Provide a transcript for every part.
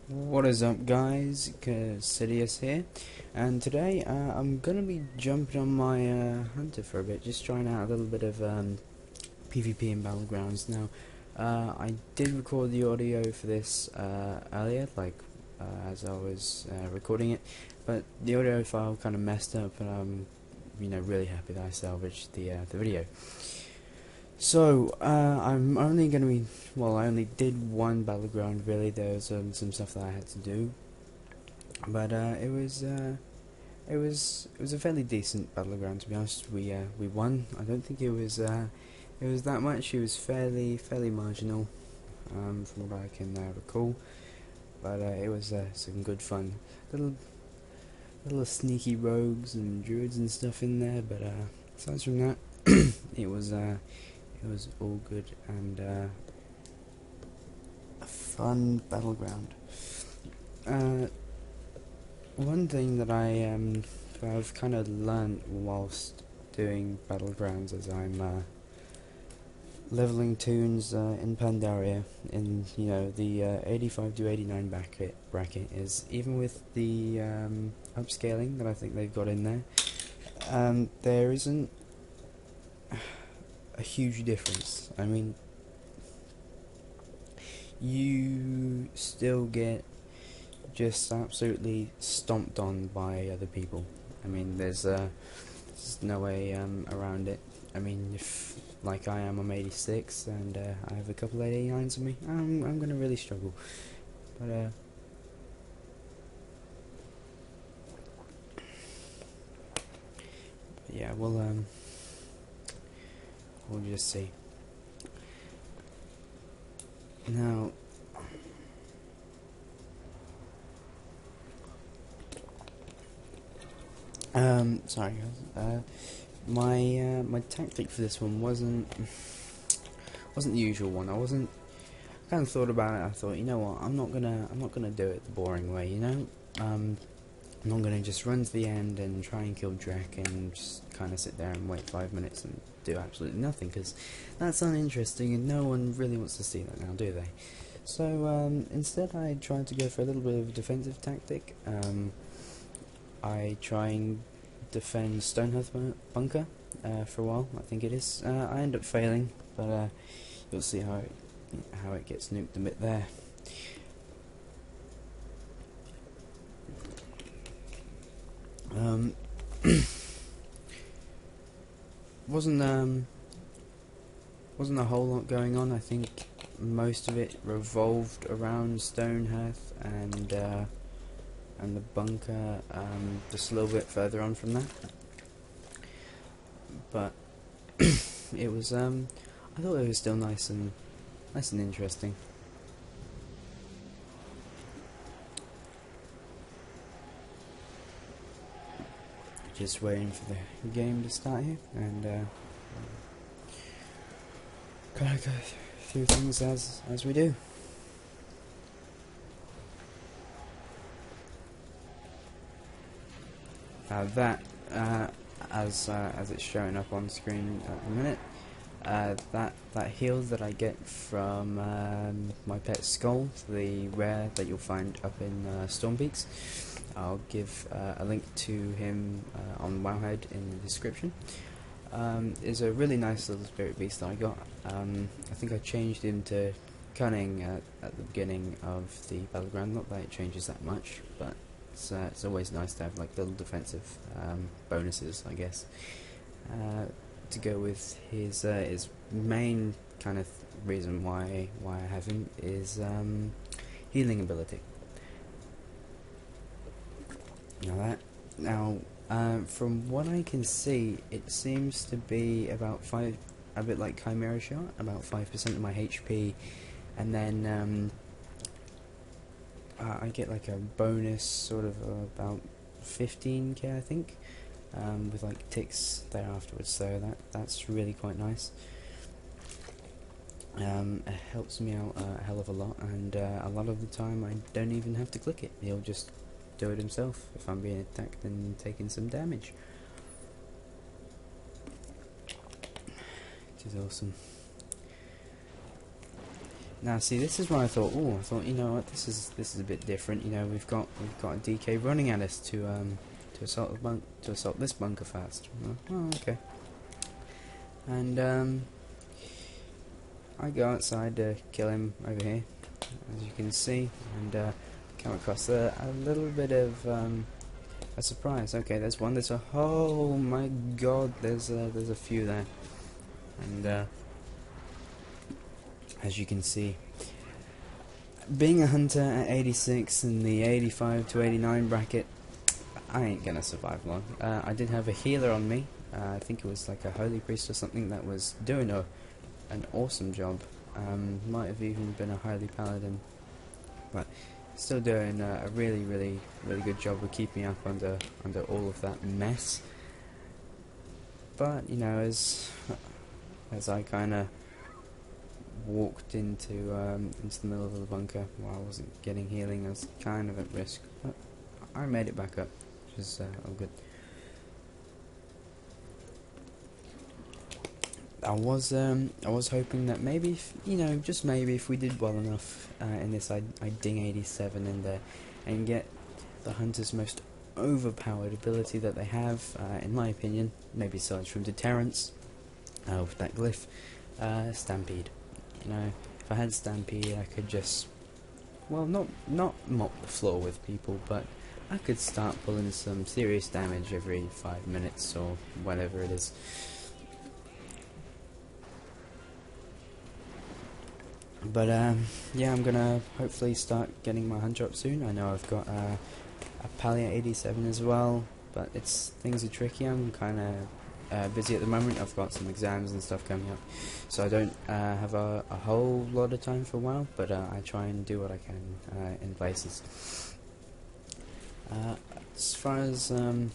What is up, guys? Sidious here, and today I'm gonna be jumping on my hunter for a bit, just trying out a little bit of PvP in Battlegrounds. Now, I did record the audio for this earlier, as I was recording it, but the audio file kind of messed up, and I'm really happy that I salvaged the video. So, I'm only going to be, well, I only did one Battleground, really. There was some stuff that I had to do, but it was a fairly decent Battleground, to be honest. We won. I don't think it was that much. It was fairly marginal, from what I can recall, but it was some good fun. Little sneaky rogues and druids and stuff in there, but aside from that, it was all good and a fun Battleground. One thing that I've kind of learned whilst doing Battlegrounds, as I'm leveling toons in Pandaria in the 85 to 89 bracket, is even with the upscaling that I think they've got in there, there isn't a huge difference. I mean, you still get just absolutely stomped on by other people. I mean, there's no way around it. I mean, if like I'm 86 and I have a couple of 89s on me, I'm gonna really struggle. But yeah, we'll just see. Now, sorry guys. My tactic for this one wasn't the usual one. I kind of thought about it. I thought, you know what, I'm not gonna do it the boring way. I'm not gonna just run to the end and try and kill Drek and just kind of sit there and wait 5 minutes and do absolutely nothing, because that's uninteresting and no one really wants to see that now, do they? So instead I tried to go for a little bit of a defensive tactic. I try and defend Stonehearth Bunker for a while, I think it is. I end up failing, but you'll see how it gets nuked a bit there. Wasn't a whole lot going on. I think most of it revolved around Stonehearth and the bunker, just a little bit further on from that. But it was I thought it was still nice and interesting. Just waiting for the game to start here, and gotta go through things as we do. That as it's showing up on screen at the minute, that heal that I get from my pet Skull, the rare that you'll find up in Storm Peaks. I'll give a link to him on Wowhead in the description. Is a really nice little spirit beast that I got. I think I changed him to Cunning at the beginning of the Battleground. Not that it changes that much, but it's always nice to have like little defensive bonuses, I guess, to go with his main kind of reason why I have him is healing ability. Now, from what I can see, it seems to be about a bit like Chimera Shot, about 5% of my HP, and then I get like a bonus sort of about 15k, I think, with like ticks there afterwards. So that's really quite nice. It helps me out a hell of a lot, and a lot of the time I don't even have to click it. He'll just do it himself if I'm being attacked and taking some damage, which is awesome. Now, see, this is where I thought, oh, I thought, you know what, this is a bit different. You know, we've got a DK running at us to assault this bunker first. Oh, okay. And I go outside to kill him over here, as you can see, and come across a little bit of a surprise. Okay, there's one. There's a oh my god, there's a few there, and as you can see, being a hunter at 86 in the 85 to 89 bracket, I ain't gonna survive long. I did have a healer on me. I think it was like a holy priest or something that was doing an awesome job. Might have even been a holy paladin, but still doing a really good job of keeping up under all of that mess. But you know, as I kind of walked into the middle of the bunker while I wasn't getting healing, I was kind of at risk, but I made it back up, which is all good. I was hoping that maybe, you know, just maybe if we did well enough in this, I'd ding 87 in there and get the hunter's most overpowered ability that they have, in my opinion, maybe aside from deterrence, with that glyph, Stampede. You know, if I had Stampede, I could just, well, not mop the floor with people, but I could start pulling some serious damage every 5 minutes or whatever it is. But yeah, I'm gonna hopefully start getting my hunter up soon. I know I've got a Pally at 87 as well, but things are tricky. I'm kind of busy at the moment. I've got some exams and stuff coming up, so I don't have a whole lot of time for WoW, but I try and do what I can in places. As far as I'm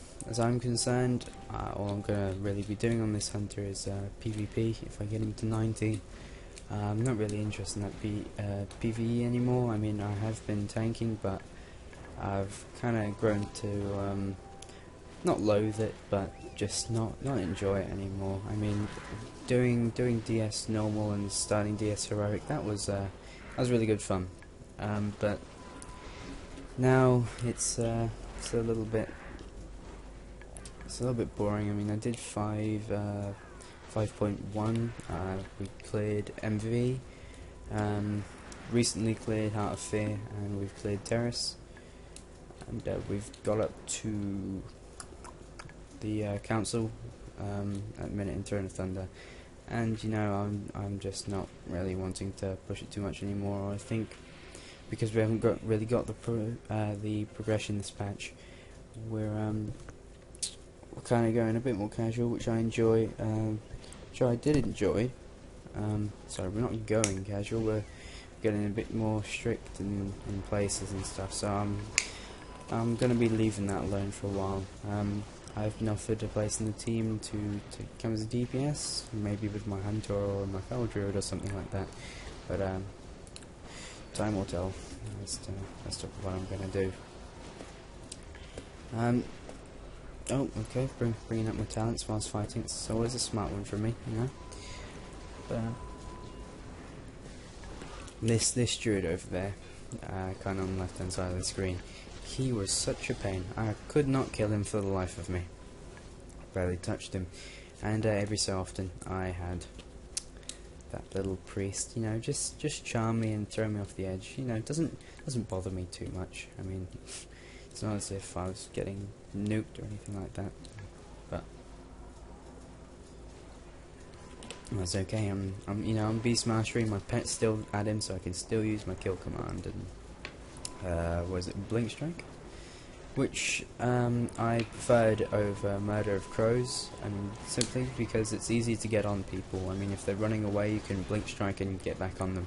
concerned, all I'm gonna really be doing on this hunter is PvP. If I get him to 90. I'm not really interested in that PvE anymore. I mean, I have been tanking, but I've kind of grown to not loathe it, but just not enjoy it anymore. I mean, doing DS normal and starting DS heroic, that was really good fun. But now it's a little bit boring. I mean, I did 5.1, we cleared MV, recently cleared Heart of Fear, and we've cleared Terrace, and we've got up to the Council at minute in Throne of Thunder, and you know, I'm just not really wanting to push it too much anymore. I think because we haven't really got the progression this patch, we're kind of going a bit more casual, which I enjoy. Which I did enjoy. Sorry, we're not going casual, we're getting a bit more strict in places and stuff, so I'm going to be leaving that alone for a while. I've been offered a place in the team to come as a DPS, maybe with my hunter or my fellow druid or something like that, but time will tell as to what I'm going to do. Oh, okay, bringing up my talents whilst fighting, it's always a smart one for me, you know. But this druid over there, kind of on the left hand side of the screen, he was such a pain. I could not kill him for the life of me. Barely touched him, and every so often I had that little priest, you know, just charm me and throw me off the edge. You know, it doesn't bother me too much. I mean, it's not as if I was getting nuked or anything like that, but that's okay. I'm beast mastering. My pet's still at him, so I can still use my kill command and was it blink strike, which I preferred over murder of crows, and simply because it's easy to get on people. I mean, if they're running away, you can blink strike and get back on them.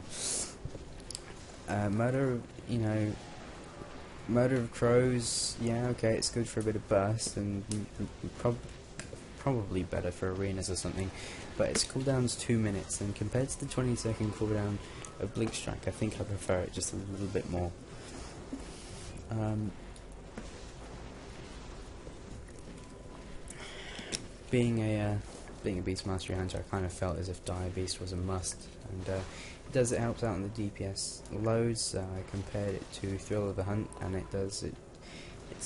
Murder of crows, yeah, okay, it's good for a bit of burst and probably better for arenas or something, but its cooldown's 2 minutes, and compared to the 20-second cooldown of blink strike, I think I prefer it just a little bit more. Being being a Beast Mastery Hunter, I kind of felt as if Dire Beast was a must, and it helps out in the DPS loads. I compared it to Thrill of the Hunt, and it's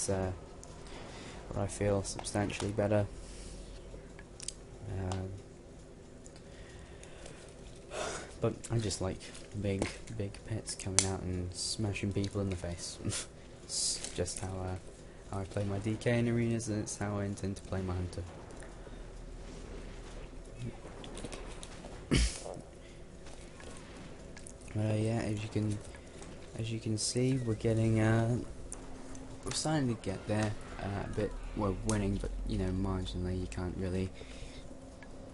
what I feel substantially better. But I just like big pets coming out and smashing people in the face. It's just how I play my DK in arenas, and it's how I intend to play my hunter. Yeah, as you can see, we're getting we're starting to get there a bit. We're winning, but you know, marginally. You can't really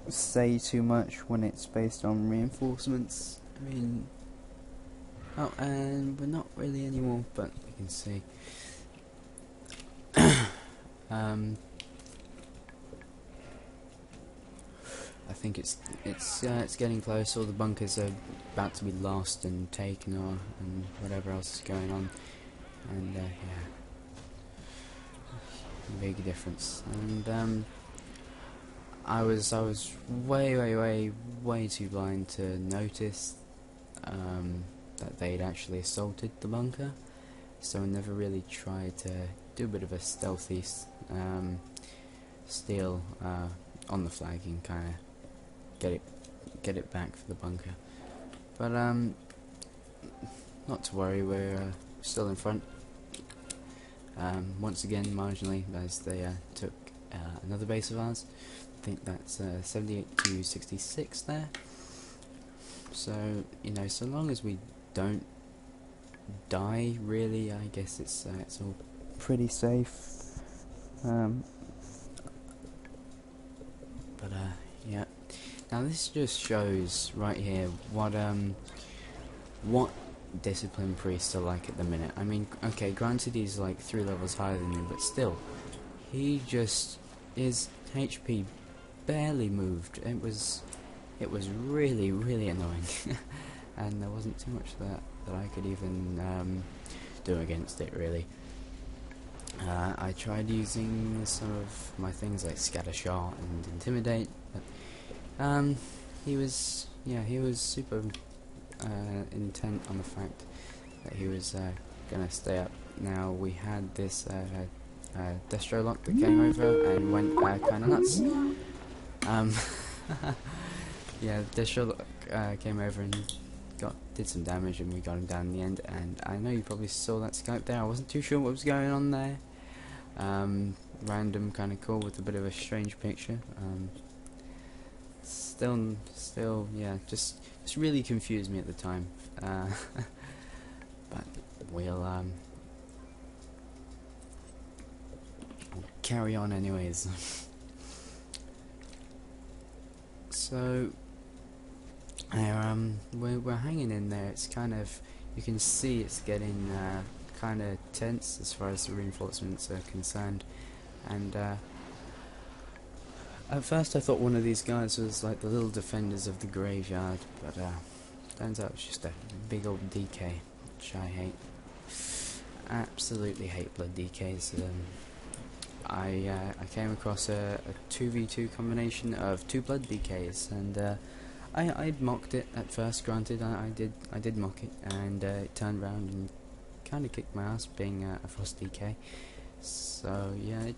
say too much when it's based on reinforcements. I mean, oh, and we're not really anymore, but you can see. I think it's getting close. All the bunkers are about to be lost and taken, and whatever else is going on, and yeah, big difference. And I was way too blind to notice that they'd actually assaulted the bunker, so I never really tried to do a bit of a stealthy steal on the flag and kind of get it back for the bunker. But not to worry, we're still in front. Once again, marginally, as they took another base of ours. I think that's 78 to 66 there. So you know, so long as we don't die, really, I guess it's all pretty safe. But yeah. Now this just shows right here what discipline priests are like at the minute. I mean, okay, granted he's like 3 levels higher than you, but still, his HP barely moved. It was really annoying, and there wasn't too much that I could even do against it, really. I tried using some of my things like Scatter Shot and Intimidate, but he was super intent on the fact that he was gonna stay up. Now we had this Destro Lock that came over and went kind of nuts. Yeah, Destro Lock came over and did some damage, and we got him down in the end. And I know you probably saw that scope there. I wasn't too sure what was going on there. Random, kind of cool, with a bit of a strange picture. Still, yeah, just really confused me at the time. But we'll carry on anyways. So we're hanging in there. It's kind of, you can see it's getting kind of tense as far as the reinforcements are concerned, and at first I thought one of these guys was like the little defenders of the graveyard, but turns out it's just a big old DK, which I hate. Absolutely hate blood DKs. I came across a 2v2 combination of 2 blood DKs, and I mocked it at first. Granted, I did mock it, and it turned around and kind of kicked my ass, being a frost DK. So yeah, it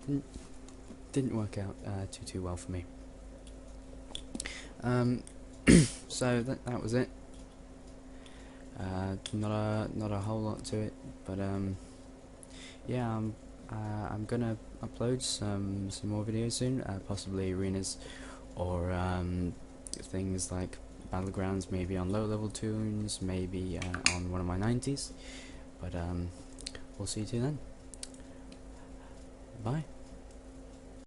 didn't work out too well for me. So that was it. Not a whole lot to it, but yeah, I'm gonna upload some more videos soon, possibly arenas or things like Battlegrounds, maybe on low level tunes, maybe on one of my 90s. But we'll see you then. Bye.